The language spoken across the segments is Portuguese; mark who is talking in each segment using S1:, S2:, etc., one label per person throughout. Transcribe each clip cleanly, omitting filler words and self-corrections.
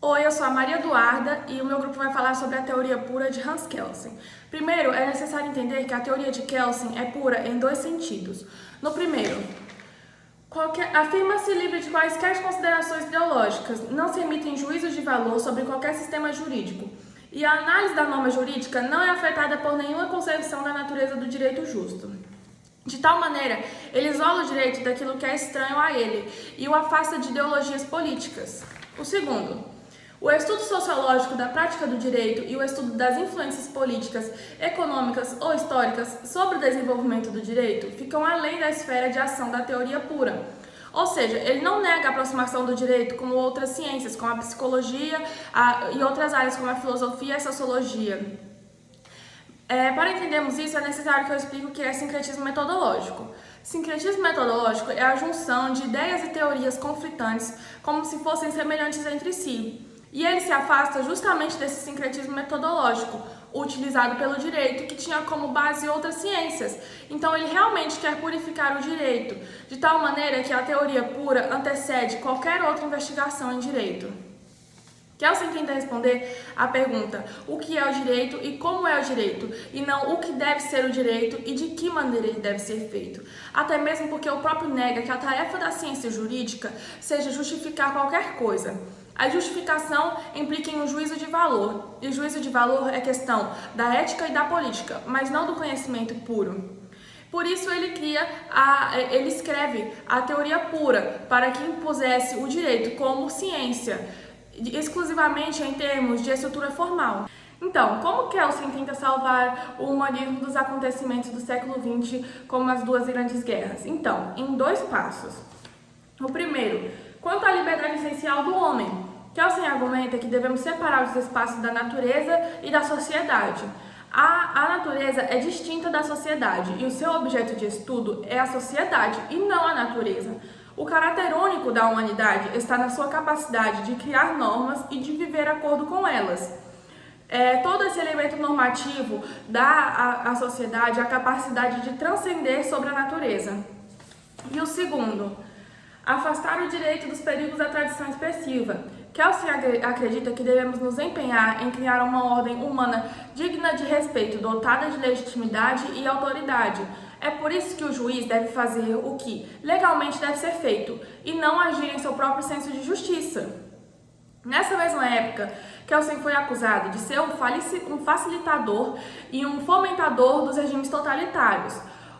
S1: Oi, eu sou a Maria Eduarda e o meu grupo vai falar sobre a teoria pura de Hans Kelsen. Primeiro, é necessário entender que a teoria de Kelsen é pura em dois sentidos. No primeiro, afirma-se livre de quaisquer considerações ideológicas, não se emitem juízos de valor sobre qualquer sistema jurídico, e a análise da norma jurídica não é afetada por nenhuma concepção da natureza do direito justo. De tal maneira, ele isola o direito daquilo que é estranho a ele e o afasta de ideologias políticas. O segundo, o estudo sociológico da prática do direito e o estudo das influências políticas, econômicas ou históricas sobre o desenvolvimento do direito ficam além da esfera de ação da teoria pura. Ou seja, ele não nega a aproximação do direito como outras ciências, como a psicologia e outras áreas como a filosofia e a sociologia. Para entendermos isso, é necessário que eu explique o que é sincretismo metodológico. Sincretismo metodológico é a junção de ideias e teorias conflitantes como se fossem semelhantes entre si. E ele se afasta justamente desse sincretismo metodológico, utilizado pelo direito, que tinha como base outras ciências. Então ele realmente quer purificar o direito, de tal maneira que a teoria pura antecede qualquer outra investigação em direito. Kelsen tenta responder a pergunta o que é o direito e como é o direito, e não o que deve ser o direito e de que maneira ele deve ser feito. Até mesmo porque o próprio nega que a tarefa da ciência jurídica seja justificar qualquer coisa. A justificação implica em um juízo de valor, e o juízo de valor é questão da ética e da política, mas não do conhecimento puro. Por isso ele escreve a teoria pura, para que impusesse o direito como ciência, exclusivamente em termos de estrutura formal. Então, como Kelsen tenta salvar o humanismo dos acontecimentos do século XX, como as duas grandes guerras? Então, em dois passos. O primeiro, quanto à liberdade essencial do homem, Kelsen argumenta que devemos separar os espaços da natureza e da sociedade. A natureza é distinta da sociedade e o seu objeto de estudo é a sociedade e não a natureza. O caráter único da humanidade está na sua capacidade de criar normas e de viver de acordo com elas. Todo esse elemento normativo dá à sociedade a capacidade de transcender sobre a natureza. E o segundo, afastar o direito dos perigos da tradição expressiva. Kelsen acredita que devemos nos empenhar em criar uma ordem humana digna de respeito, dotada de legitimidade e autoridade. É por isso que o juiz deve fazer o que legalmente deve ser feito e não agir em seu próprio senso de justiça. Nessa mesma época, Kelsen foi acusado de ser um facilitador e um fomentador dos regimes totalitários.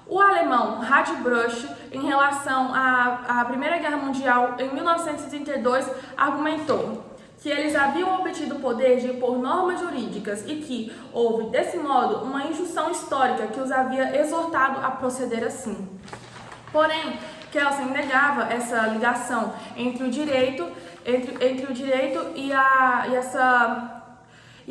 S1: O alemão Radbruch, em relação à Primeira Guerra Mundial, em 1932, argumentou que eles haviam obtido o poder de impor normas jurídicas e que houve, desse modo, uma injunção histórica que os havia exortado a proceder assim. Porém, Kelsen negava essa ligação entre o direito, e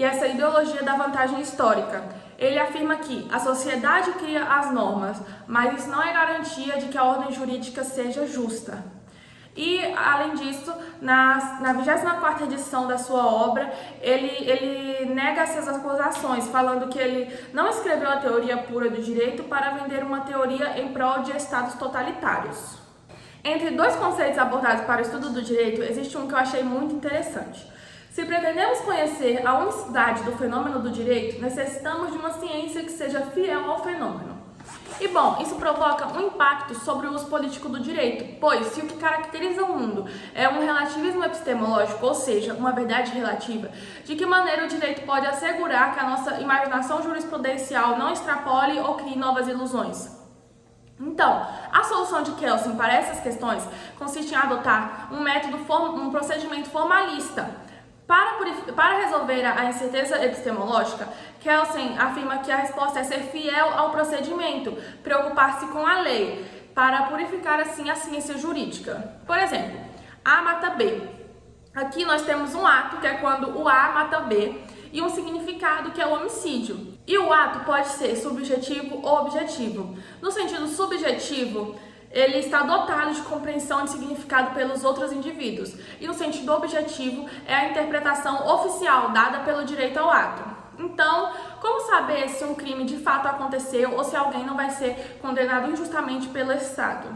S1: essa ideologia da vantagem histórica. Ele afirma que a sociedade cria as normas, mas isso não é garantia de que a ordem jurídica seja justa. E, além disso, na 24ª edição da sua obra, ele nega essas acusações, falando que ele não escreveu a teoria pura do direito para vender uma teoria em prol de estados totalitários. Entre dois conceitos abordados para o estudo do direito, existe um que eu achei muito interessante. Se pretendemos conhecer a unicidade do fenômeno do direito, necessitamos de uma ciência que seja fiel ao fenômeno. E bom, isso provoca um impacto sobre o uso político do direito, pois se o que caracteriza o mundo é um relativismo epistemológico, ou seja, uma verdade relativa, de que maneira o direito pode assegurar que a nossa imaginação jurisprudencial não extrapole ou crie novas ilusões? Então, a solução de Kelsen para essas questões consiste em adotar um procedimento formalista. Para resolver a incerteza epistemológica, Kelsen afirma que a resposta é ser fiel ao procedimento, preocupar-se com a lei, para purificar assim a ciência jurídica. Por exemplo, A mata B. Aqui nós temos um ato, que é quando o A mata B, e um significado, que é o homicídio. E o ato pode ser subjetivo ou objetivo. No sentido subjetivo, ele está dotado de compreensão de significado pelos outros indivíduos. E no sentido objetivo, é a interpretação oficial dada pelo direito ao ato. Então, como saber se um crime de fato aconteceu ou se alguém não vai ser condenado injustamente pelo Estado?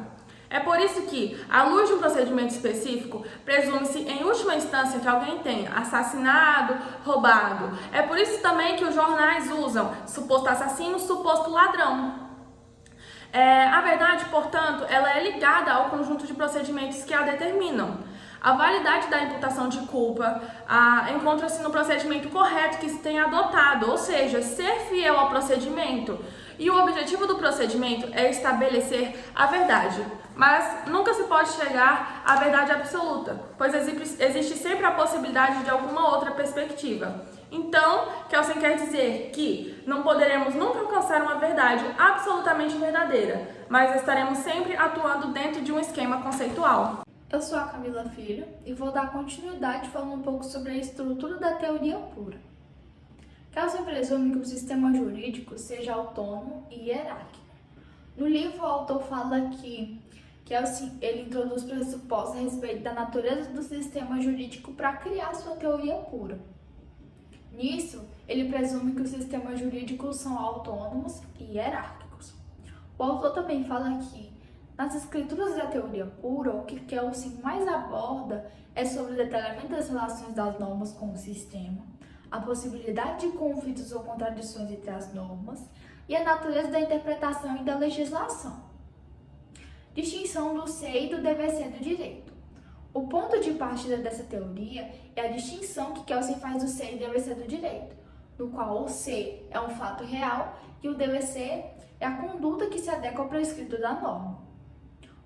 S1: É por isso que, à luz de um procedimento específico, presume-se em última instância que alguém tenha assassinado, roubado. É por isso também que os jornais usam suposto assassino, suposto ladrão. A verdade, portanto, ela é ligada ao conjunto de procedimentos que a determinam. A validade da imputação de culpa encontra-se no procedimento correto que se tem adotado, ou seja, ser fiel ao procedimento. E o objetivo do procedimento é estabelecer a verdade, mas nunca se pode chegar à verdade absoluta, pois existe sempre a possibilidade de alguma outra perspectiva. Então, Kelsen quer dizer que não poderemos nunca alcançar uma verdade absolutamente verdadeira, mas estaremos sempre atuando dentro de um esquema conceitual.
S2: Eu sou a Camila Filho e vou dar continuidade falando um pouco sobre a estrutura da teoria pura. Kelsen presume que o sistema jurídico seja autônomo e hierárquico. No livro, o autor fala que Kelsen ele introduz pressupostos a respeito da natureza do sistema jurídico para criar sua teoria pura. Nisso, ele presume que os sistemas jurídicos são autônomos e hierárquicos. O autor também fala que, nas escrituras da teoria pura, o que Kelsen mais aborda é sobre o detalhamento das relações das normas com o sistema, a possibilidade de conflitos ou contradições entre as normas e a natureza da interpretação e da legislação. Distinção do ser e do dever ser do direito. O ponto de partida dessa teoria é a distinção que Kelsen faz do ser e dever ser do direito, no qual o ser é um fato real e o dever ser é a conduta que se adequa ao prescrito da norma.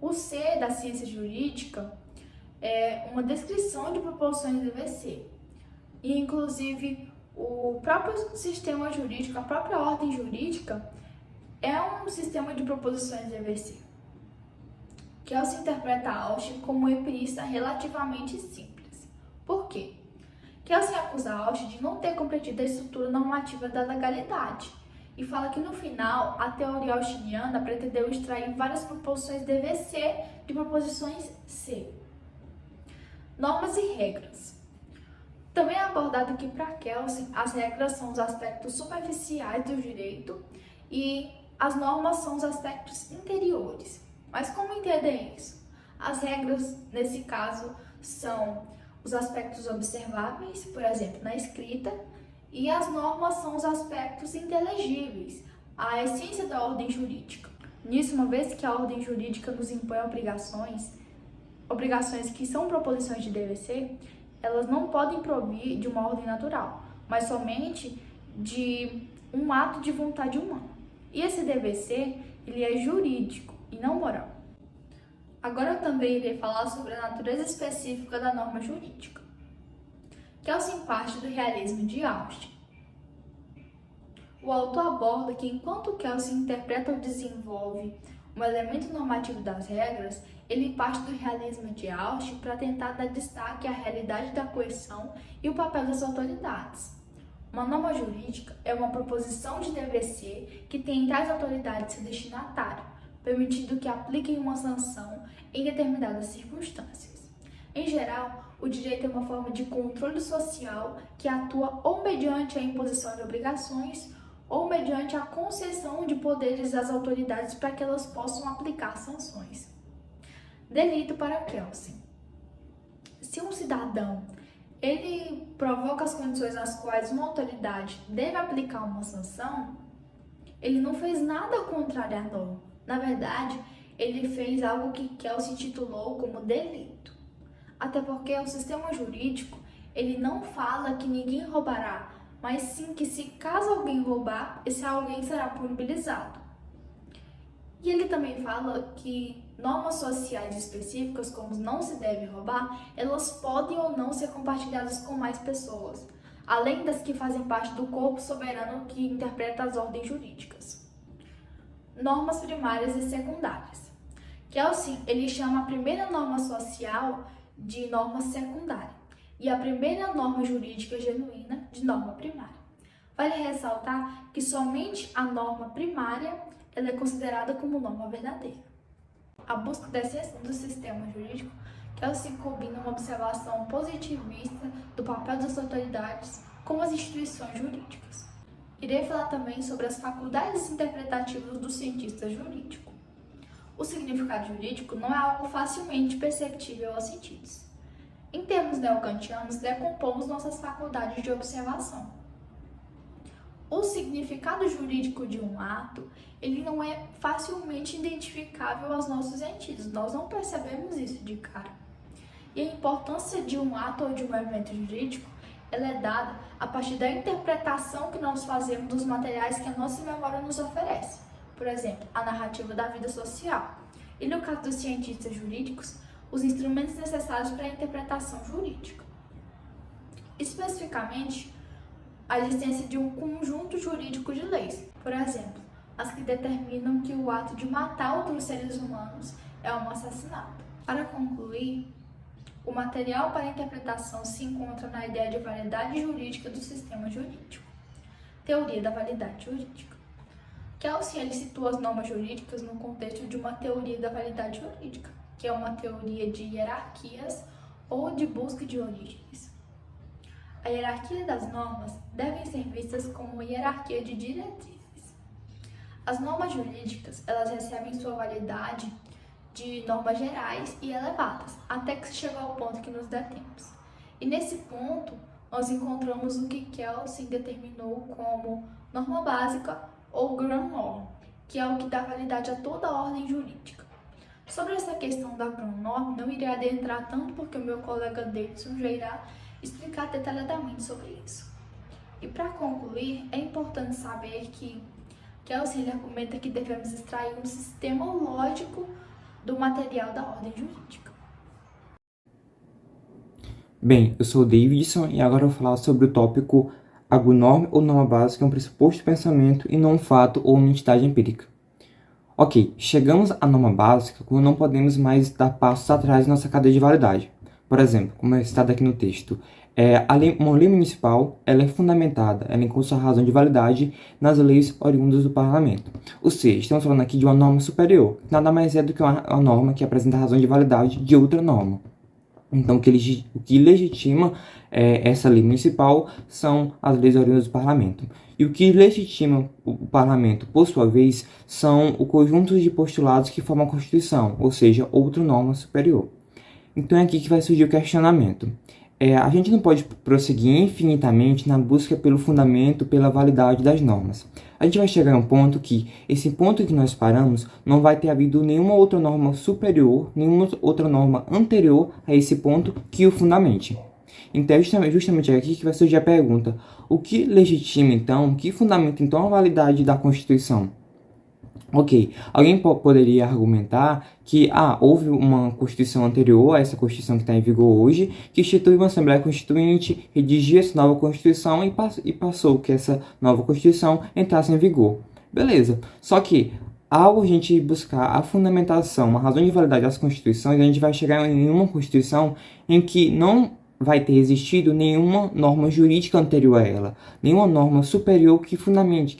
S2: O ser da ciência jurídica é uma descrição de proposições de dever ser. E, inclusive, o próprio sistema jurídico, a própria ordem jurídica, é um sistema de proposições de dever ser. Kelsen interpreta Ausch como um empirista relativamente simples. Por quê? Kelsen acusa Ausch de não ter compreendido a estrutura normativa da legalidade e fala que, no final, a teoria auschiniana pretendeu extrair várias proposições de dever ser de proposições C. Normas e regras. Também é abordado que, para Kelsen, as regras são os aspectos superficiais do direito e as normas são os aspectos interiores. Mas como entender isso? As regras, nesse caso, são os aspectos observáveis, por exemplo, na escrita, e as normas são os aspectos inteligíveis, a essência da ordem jurídica. Nisso, uma vez que a ordem jurídica nos impõe obrigações que são proposições de dever ser, elas não podem provir de uma ordem natural, mas somente de um ato de vontade humana. E esse dever ser, ele é jurídico e não moral. Agora eu também irei falar sobre a natureza específica da norma jurídica. Kelsen parte do realismo de Ausch. O autor aborda que enquanto Kelsen interpreta ou desenvolve um elemento normativo das regras, ele parte do realismo de Ausch para tentar dar destaque à realidade da coerção e o papel das autoridades. Uma norma jurídica é uma proposição de dever ser que tem em tais autoridades seu destinatário, permitindo que apliquem uma sanção em determinadas circunstâncias. Em geral, o direito é uma forma de controle social que atua ou mediante a imposição de obrigações ou mediante a concessão de poderes às autoridades para que elas possam aplicar sanções. Delito para Kelsen. Se um cidadão ele provoca as condições nas quais uma autoridade deve aplicar uma sanção, ele não fez nada contrário à norma. Na verdade, ele fez algo que Kelsen titulou como delito. Até porque o sistema jurídico, ele não fala que ninguém roubará, mas sim que se caso alguém roubar, esse alguém será punibilizado. E ele também fala que normas sociais específicas, como não se deve roubar, elas podem ou não ser compartilhadas com mais pessoas, além das que fazem parte do corpo soberano que interpreta as ordens jurídicas. Normas primárias e secundárias. Kelsen, ele chama a primeira norma social de norma secundária e a primeira norma jurídica genuína de norma primária. Vale ressaltar que somente a norma primária ela é considerada como norma verdadeira. A busca da essência do sistema jurídico, Kelsen combina uma observação positivista do papel das autoridades com as instituições jurídicas. Irei falar também sobre as faculdades interpretativas do cientista jurídico. O significado jurídico não é algo facilmente perceptível aos sentidos. Em termos neokantianos, decompomos nossas faculdades de observação. O significado jurídico de um ato, ele não é facilmente identificável aos nossos sentidos. Nós não percebemos isso de cara. E a importância de um ato ou de um evento jurídico, ela é dada a partir da interpretação que nós fazemos dos materiais que a nossa memória nos oferece. Por exemplo, a narrativa da vida social. E no caso dos cientistas jurídicos, os instrumentos necessários para a interpretação jurídica. Especificamente, a existência de um conjunto jurídico de leis, por exemplo, as que determinam que o ato de matar outros seres humanos é um assassinato. Para concluir, o material para a interpretação se encontra na ideia de validade jurídica do sistema jurídico, teoria da validade jurídica. Kelsen ele situa as normas jurídicas no contexto de uma teoria da validade jurídica, que é uma teoria de hierarquias ou de busca de origens. A hierarquia das normas devem ser vistas como uma hierarquia de diretrizes. As normas jurídicas, elas recebem sua validade de normas gerais e elevadas, até que se chega ao ponto que nos detemos. E nesse ponto, nós encontramos o que Kelsen determinou como norma básica ou ground norm, que é o que dá validade a toda a ordem jurídica. Sobre essa questão da ground norm, não irei adentrar tanto porque o meu colega Davidson já irá explicar detalhadamente sobre isso. E para concluir, é importante saber que Kelsen argumenta que devemos extrair um sistema lógico do material da ordem jurídica.
S3: Bem, eu sou o Davidson e agora eu vou falar sobre o tópico a norma ou norma básica é um pressuposto de pensamento e não um fato ou uma entidade empírica. Ok, chegamos à norma básica quando não podemos mais dar passos atrás em nossa cadeia de validade. Por exemplo, como é citado aqui no texto, uma lei municipal ela é fundamentada, ela encontra sua razão de validade nas leis oriundas do parlamento. Ou seja, estamos falando aqui de uma norma superior, que nada mais é do que uma norma que apresenta a razão de validade de outra norma. Então, o que legitima essa lei municipal são as leis oriundas do parlamento. E o que legitima o parlamento, por sua vez, são o conjunto de postulados que formam a Constituição, ou seja, outra norma superior. Então é aqui que vai surgir o questionamento. A gente não pode prosseguir infinitamente na busca pelo fundamento, pela validade das normas. A gente vai chegar a um ponto que, esse ponto que nós paramos, não vai ter havido nenhuma outra norma superior, nenhuma outra norma anterior a esse ponto que o fundamente. Então é justamente aqui que vai surgir a pergunta, o que legitima então, o que fundamenta então a validade da Constituição? Ok, alguém poderia argumentar que houve uma Constituição anterior a essa Constituição que está em vigor hoje, que institui uma Assembleia Constituinte, redigiu essa nova Constituição e passou que essa nova Constituição entrasse em vigor. Beleza, só que ao a gente buscar a fundamentação, a razão de validade das Constituições, a gente vai chegar em uma Constituição em que não vai ter existido nenhuma norma jurídica anterior a ela, nenhuma norma superior que fundamente,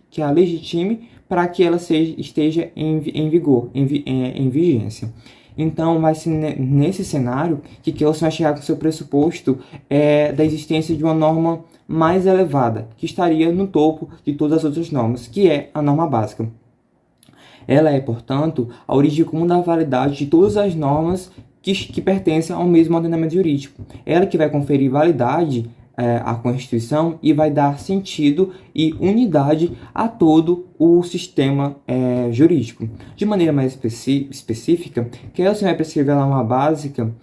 S3: que a legitime para que ela esteja em vigor, em vigência. Então, vai ser nesse cenário que Kelsen vai chegar com o seu pressuposto da existência de uma norma mais elevada, que estaria no topo de todas as outras normas, que é a norma básica. Ela é, portanto, a origem comum da validade de todas as normas que pertencem ao mesmo ordenamento jurídico. Ela que vai conferir validade à Constituição e vai dar sentido e unidade a todo o sistema jurídico. De maneira mais específica, Kelsen vai prescrever a norma básica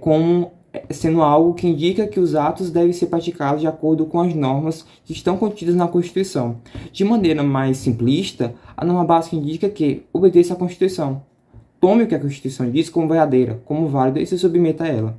S3: como sendo algo que indica que os atos devem ser praticados de acordo com as normas que estão contidas na Constituição. De maneira mais simplista, a norma básica indica que obedeça à Constituição. Tome o que a Constituição diz como verdadeira, como válida e se submeta a ela.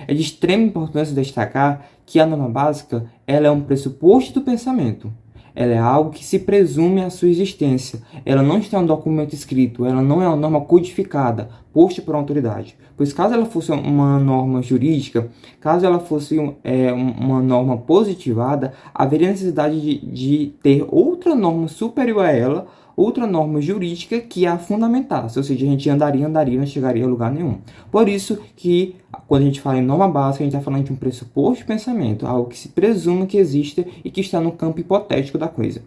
S3: É de extrema importância destacar que a norma básica ela é um pressuposto do pensamento. Ela é algo que se presume a sua existência. Ela não está em um documento escrito, ela não é uma norma codificada, posta por uma autoridade. Pois caso ela fosse uma norma jurídica, caso ela fosse uma norma positivada, haveria necessidade de ter outra norma superior a ela, outra norma jurídica que a fundamentasse, ou seja, a gente andaria, não chegaria a lugar nenhum. Por isso que, quando a gente fala em norma básica, a gente está falando de um pressuposto de pensamento, algo que se presume que existe e que está no campo hipotético da coisa.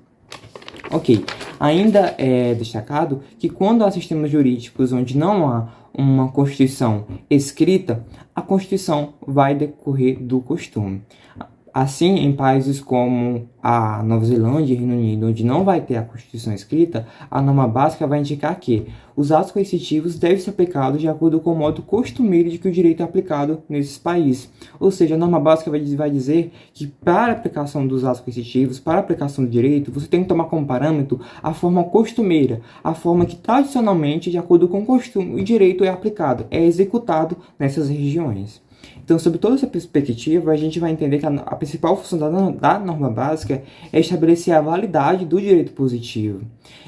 S3: Ok, ainda é destacado que quando há sistemas jurídicos onde não há uma Constituição escrita, a Constituição vai decorrer do costume. Assim, em países como a Nova Zelândia e Reino Unido, onde não vai ter a Constituição escrita, a norma básica vai indicar que os atos coercitivos devem ser aplicados de acordo com o modo costumeiro de que o direito é aplicado nesses países. Ou seja, a norma básica vai dizer que para a aplicação dos atos coercitivos, para a aplicação do direito, você tem que tomar como parâmetro a forma costumeira, a forma que tradicionalmente, de acordo com o costume, o direito é aplicado, é executado nessas regiões. Então, sob toda essa perspectiva, a gente vai entender que a principal função da norma básica é estabelecer a validade do direito positivo.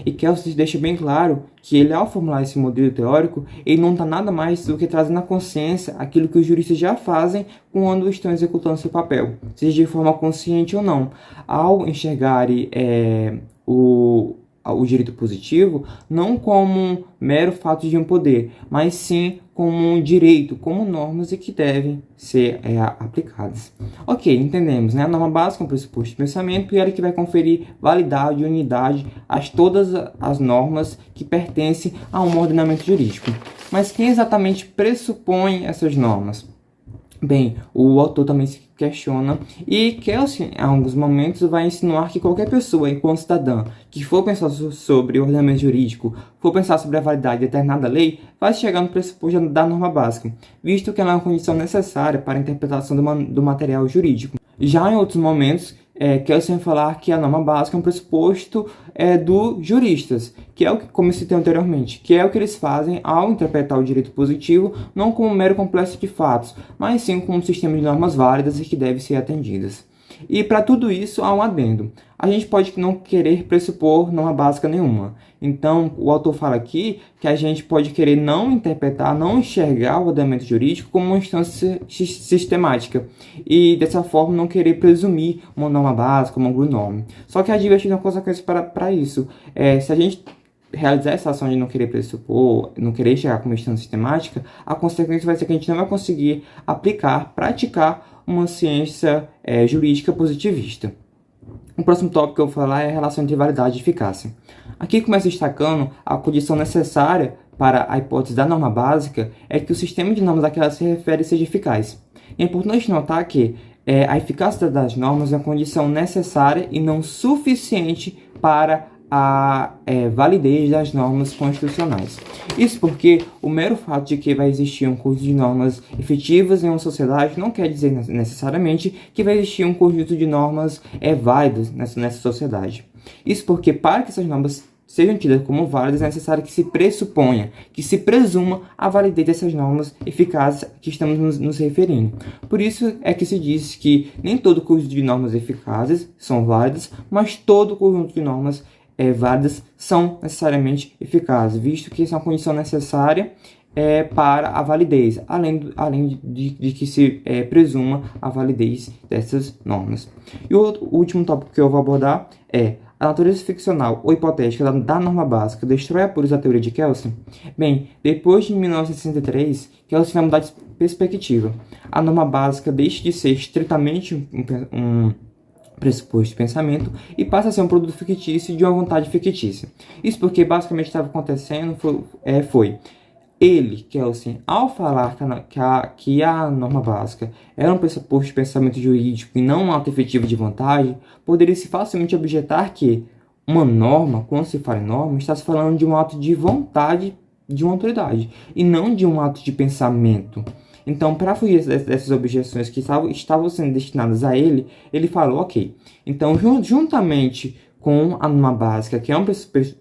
S3: E Kelsen deixa bem claro que ele, ao formular esse modelo teórico, ele não está nada mais do que trazendo à consciência aquilo que os juristas já fazem quando estão executando seu papel, seja de forma consciente ou não. Ao enxergarem o direito positivo não como um mero fato de um poder, mas sim como um direito, como normas e que devem ser aplicadas. Ok, entendemos, né? A norma básica é um pressuposto de pensamento e ela que vai conferir validade e unidade a todas as normas que pertencem a um ordenamento jurídico. Mas quem exatamente pressupõe essas normas? Bem, o autor também se questiona e Kelsen, em alguns momentos, vai insinuar que qualquer pessoa, enquanto cidadã, que for pensar sobre o ordenamento jurídico, for pensar sobre a validade de determinada lei, vai chegar no pressuposto da norma básica, visto que ela é uma condição necessária para a interpretação do material jurídico. Já em outros momentos, Kelsen vai falar que a norma básica é um pressuposto dos juristas, que é o que, como eu citei anteriormente, que é o que eles fazem ao interpretar o direito positivo, não como um mero complexo de fatos, mas sim como um sistema de normas válidas e que devem ser atendidas. E para tudo isso há um adendo. A gente pode não querer pressupor norma básica nenhuma. Então, o autor fala aqui que a gente pode querer não interpretar, não enxergar o ordenamento jurídico como uma instância sistemática e, dessa forma, não querer presumir uma norma básica, uma norma. Só que a divertida é uma consequência para isso. Se a gente realizar essa ação de não querer pressupor, não querer chegar como instância sistemática, a consequência vai ser que a gente não vai conseguir aplicar, praticar uma ciência jurídica positivista. O próximo tópico que eu vou falar é a relação entre validade e eficácia. Aqui começa destacando a condição necessária para a hipótese da norma básica é que o sistema de normas a que ela se refere seja eficaz. É importante notar que a eficácia das normas é uma condição necessária e não suficiente para a validez das normas constitucionais. Isso porque o mero fato de que vai existir um conjunto de normas efetivas em uma sociedade não quer dizer necessariamente que vai existir um conjunto de normas válidas nessa sociedade. Isso porque para que essas normas sejam tidas como válidas, é necessário que se pressuponha, que se presuma a validez dessas normas eficazes que estamos nos referindo. Por isso é que se diz que nem todo conjunto de normas eficazes são válidas, mas todo conjunto de normas válidas são necessariamente eficazes, visto que isso é uma condição necessária para a validez, além de que se presuma a validez dessas normas. E o último tópico que eu vou abordar é a natureza ficcional ou hipotética da norma básica destrói a pureza da teoria de Kelsen? Bem, depois de 1963, Kelsen vai mudar de perspectiva. A norma básica deixa de ser estritamente um pressuposto de pensamento e passa a ser um produto fictício de uma vontade fictícia. Isso porque basicamente estava acontecendo foi ele, Kelsen, ao falar que a norma básica era um pressuposto de pensamento jurídico e não um ato efetivo de vontade, poderia-se facilmente objetar que uma norma, quando se fala em norma, está se falando de um ato de vontade de uma autoridade e não de um ato de pensamento. Então, para fugir dessas objeções que estavam sendo destinadas a ele, ele falou, ok, então juntamente com a norma básica, que é um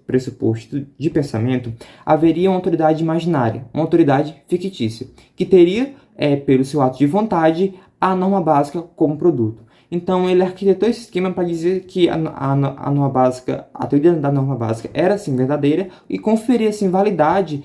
S3: pressuposto de pensamento, haveria uma autoridade imaginária, uma autoridade fictícia, que teria, pelo seu ato de vontade, a norma básica como produto. Então, ele arquitetou esse esquema para dizer que a norma básica, a teoria da norma básica era, assim, verdadeira e conferia, assim, validade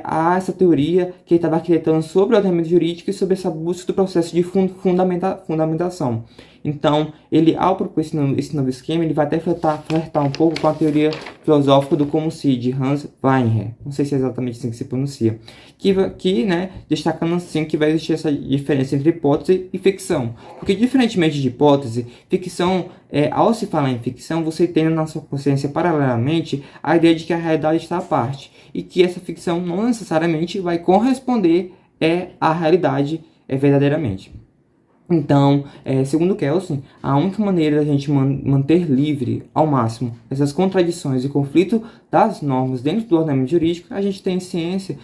S3: a essa teoria que ele estava arquitetando sobre o ordenamento jurídico e sobre essa busca do processo de fundamentação. Então, ele, ao propor esse novo esquema, ele vai até flertar um pouco com a teoria filosófica do como se, de Hans Weinher. Não sei se é exatamente assim que se pronuncia. Né, destacando assim que vai existir essa diferença entre hipótese e ficção. Porque, diferentemente de hipótese, ficção, ao se falar em ficção, você tem na sua consciência, paralelamente, a ideia de que a realidade está à parte. E que essa ficção não necessariamente vai corresponder à realidade verdadeiramente. Então, segundo Kelsen, a única maneira da gente manter livre ao máximo essas contradições e conflito das normas dentro do ordenamento jurídico, a gente tem ciência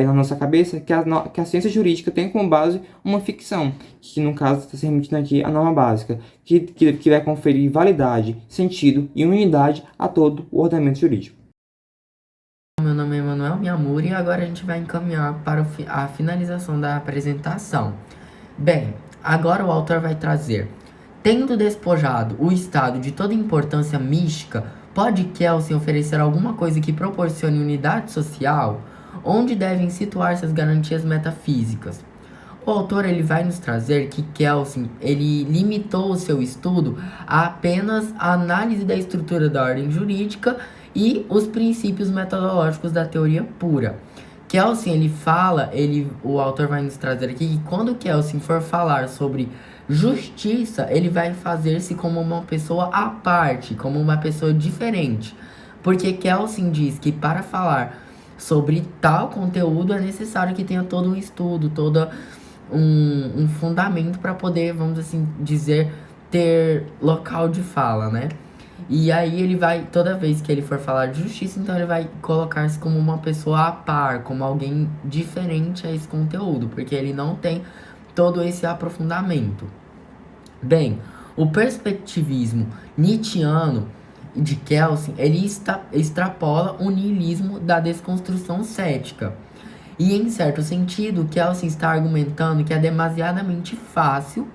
S3: na nossa cabeça que a ciência jurídica tem como base uma ficção, que no caso está se remetindo aqui à norma básica, que vai conferir validade, sentido e unidade a todo o ordenamento jurídico.
S4: Meu nome é Emanuel Miyamura e agora a gente vai encaminhar para a finalização da apresentação. Bem, agora o autor vai trazer: tendo despojado o Estado de toda importância mística, pode Kelsen oferecer alguma coisa que proporcione unidade social? Onde devem situar-se as garantias metafísicas? O autor ele vai nos trazer que Kelsen ele limitou o seu estudo a apenas a análise da estrutura da ordem jurídica e os princípios metodológicos da teoria pura. Kelsen, o autor vai nos trazer aqui que quando Kelsen for falar sobre justiça, ele vai fazer-se como uma pessoa à parte, como uma pessoa diferente. Porque Kelsen diz que para falar sobre tal conteúdo é necessário que tenha todo um estudo, todo um fundamento para poder, vamos assim dizer, ter local de fala, né? E aí ele vai, toda vez que ele for falar de justiça, então ele vai colocar-se como uma pessoa a par, como alguém diferente a esse conteúdo, porque ele não tem todo esse aprofundamento. Bem, o perspectivismo nietzschiano de Kelsen, ele extrapola o niilismo da desconstrução cética. E em certo sentido, Kelsen está argumentando que é demasiadamente fácil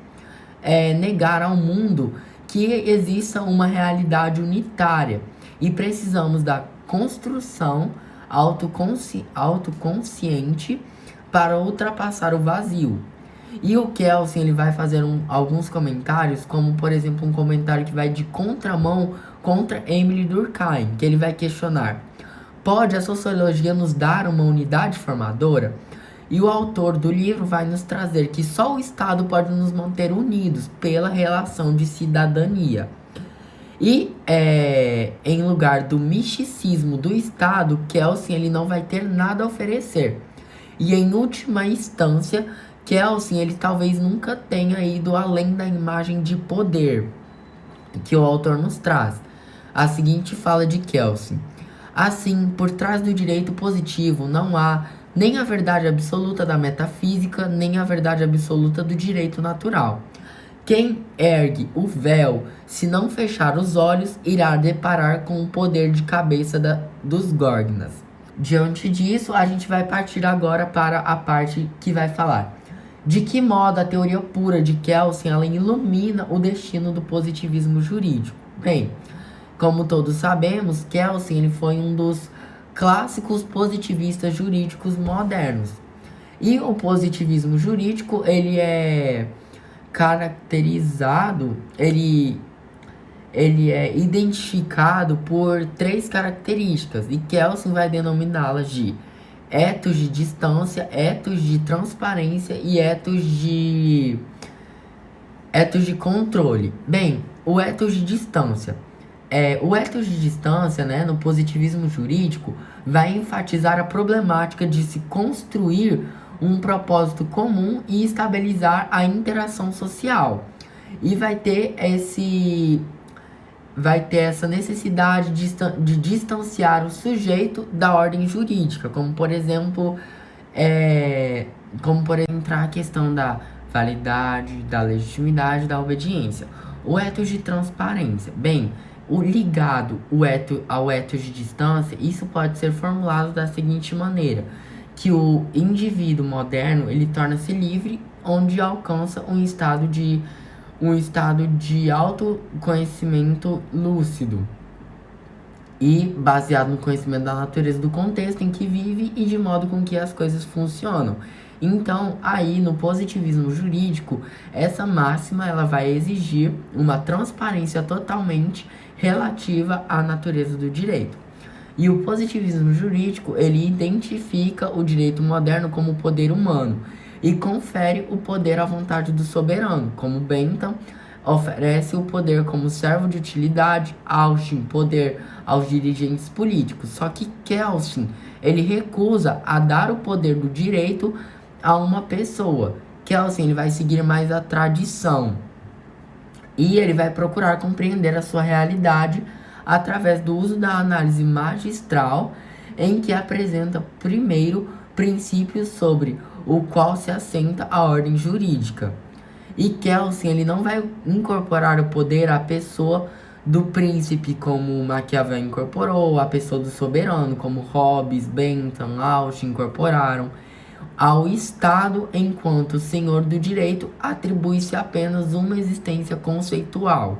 S4: negar ao mundo que exista uma realidade unitária e precisamos da construção autoconsciente para ultrapassar o vazio. E o Kelsen ele vai fazer alguns comentários, como por exemplo um comentário que vai de contramão contra Emile Durkheim, que ele vai questionar: pode a sociologia nos dar uma unidade formadora? E o autor do livro vai nos trazer que só o Estado pode nos manter unidos pela relação de cidadania. E em lugar do misticismo do Estado, Kelsen ele não vai ter nada a oferecer. E em última instância, Kelsen ele talvez nunca tenha ido além da imagem de poder que o autor nos traz. A seguinte fala de Kelsen: assim, por trás do direito positivo não há nem a verdade absoluta da metafísica, nem a verdade absoluta do direito natural. Quem ergue o véu, se não fechar os olhos, irá deparar com o poder de cabeça dos Gorgias. Diante disso, a gente vai partir agora para a parte que vai falar de que modo a teoria pura de Kelsen ela ilumina o destino do positivismo jurídico. Bem, como todos sabemos, Kelsen ele foi um dos clássicos positivistas jurídicos modernos. E o positivismo jurídico, ele é caracterizado, ele é identificado por 3 características, e Kelsen vai denominá-las de ethos de distância, ethos de transparência e ethos de controle. Bem, o ethos de distância. O ethos de distância, né, no positivismo jurídico, vai enfatizar a problemática de se construir um propósito comum e estabilizar a interação social. E vai ter essa necessidade de distanciar o sujeito da ordem jurídica, como por exemplo, entrar a questão da validade, da legitimidade, da obediência. O ethos de transparência. Bem, ligado ao ethos de distância, isso pode ser formulado da seguinte maneira: que o indivíduo moderno ele torna-se livre onde alcança um estado de autoconhecimento lúcido e baseado no conhecimento da natureza do contexto em que vive e de modo com que as coisas funcionam. Então, aí no positivismo jurídico, essa máxima ela vai exigir uma transparência totalmente relativa à natureza do direito. E o positivismo jurídico, ele identifica o direito moderno como poder humano e confere o poder à vontade do soberano, como Bentham oferece o poder como servo de utilidade, Austin poder aos dirigentes políticos. Só que Kelsen, ele recusa a dar o poder do direito a uma pessoa. Kelsen, ele vai seguir mais a tradição e ele vai procurar compreender a sua realidade através do uso da análise magistral, em que apresenta primeiro princípios sobre o qual se assenta a ordem jurídica. E Kelsen, ele não vai incorporar o poder à pessoa do príncipe, como Maquiavel incorporou, a pessoa do soberano, como Hobbes, Bentham, Austin incorporaram. Ao Estado, enquanto senhor do direito, atribui-se apenas uma existência conceitual.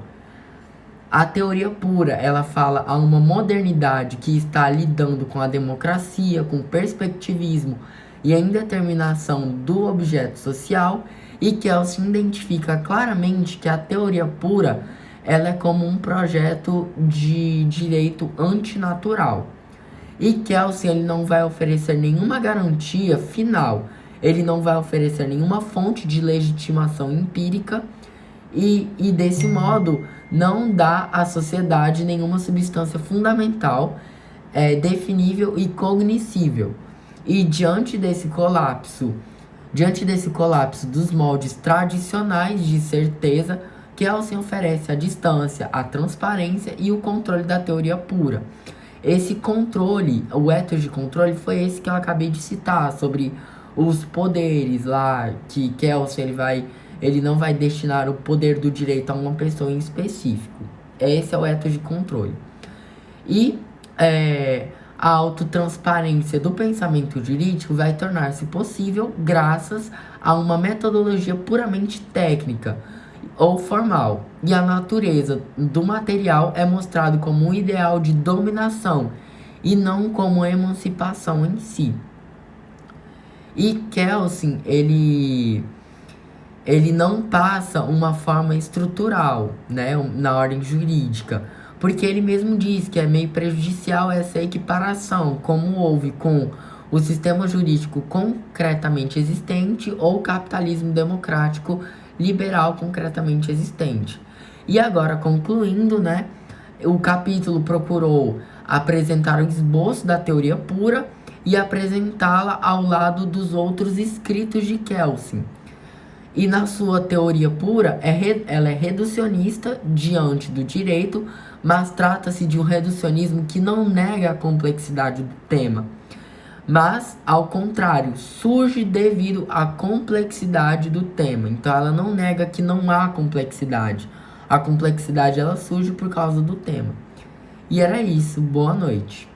S4: A teoria pura, ela fala a uma modernidade que está lidando com a democracia, com o perspectivismo e a indeterminação do objeto social, e Kelsen identifica claramente que a teoria pura ela é como um projeto de direito antinatural. E Kelsen, ele não vai oferecer nenhuma garantia final, ele não vai oferecer nenhuma fonte de legitimação empírica e desse modo não dá à sociedade nenhuma substância fundamental, definível e cognoscível. E diante desse colapso dos moldes tradicionais de certeza, Kelsen oferece a distância, a transparência e o controle da teoria pura. Esse controle, o ethos de controle, foi esse que eu acabei de citar, sobre os poderes lá, que Kelsen ele não vai destinar o poder do direito a uma pessoa em específico. Esse é o ethos de controle. E a autotransparência do pensamento jurídico vai tornar-se possível graças a uma metodologia puramente técnica ou formal. E a natureza do material é mostrado como um ideal de dominação e não como emancipação em si. E Kelsen, ele não passa uma forma estrutural, né, na ordem jurídica, porque ele mesmo diz que é meio prejudicial essa equiparação, como houve com o sistema jurídico concretamente existente ou o capitalismo democrático liberal concretamente existente. E agora, concluindo, né, o capítulo procurou apresentar o esboço da teoria pura e apresentá-la ao lado dos outros escritos de Kelsen. E na sua teoria pura, ela é reducionista diante do direito, mas trata-se de um reducionismo que não nega a complexidade do tema, mas, ao contrário, surge devido à complexidade do tema. Então, ela não nega que não há complexidade. A complexidade, ela surge por causa do tema. E era isso. Boa noite.